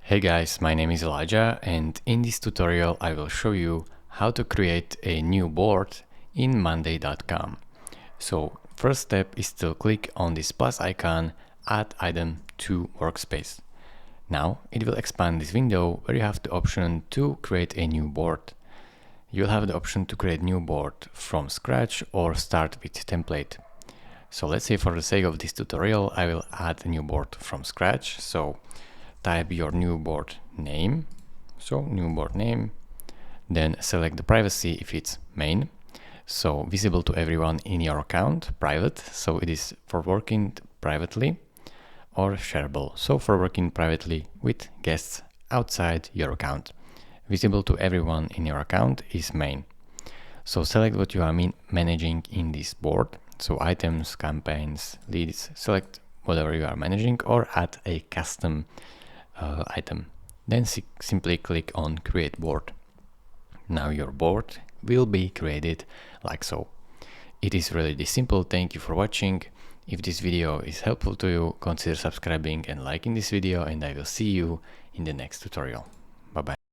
Hey guys, my name is Elijah, and in this tutorial I will show you how to create a new board in monday.com. So first step is to click on this plus icon, add item to Workspace. Now it will expand this window where you have the option to create a new board. You'll have the option to create new board from scratch or start with template. So let's say for the sake of this tutorial I will add a new board from scratch. So type your new board name, so new board name, then select the privacy if it's main, so visible to everyone in your account, private, so it is for working privately, or shareable, so for working privately with guests outside your account. Visible to everyone in your account is main. So select what you are managing in this board, so items, campaigns, leads, select whatever you are managing or add a custom item. Then simply click on create board. Now your board will be created like so. It is really this simple. Thank you for watching. If this video is helpful to you, consider subscribing and liking this video, and I will see you in the next tutorial. Bye bye.